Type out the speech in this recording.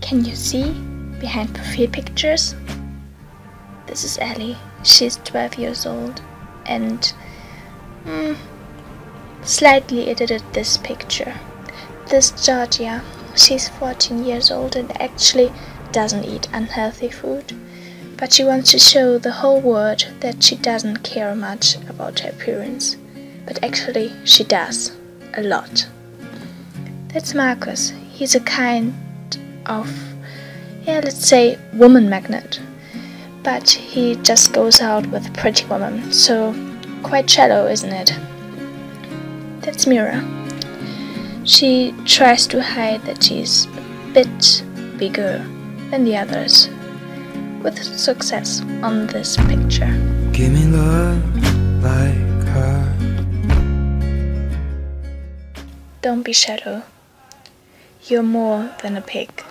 Can you see behind profile pictures? This is Ellie. She's 12 years old and slightly edited this picture. This Georgia. She's 14 years old and actually doesn't eat unhealthy food, but she wants to show the whole world that she doesn't care much about her appearance. But actually she does, a lot. That's Marcus. He's a kind of, let's say, woman magnet. But he just goes out with pretty women, so quite shallow, isn't it? That's Mira. She tries to hide that she's a bit bigger than the others, with success on this picture. Give me love like her. Don't be shallow. You're more than a pig.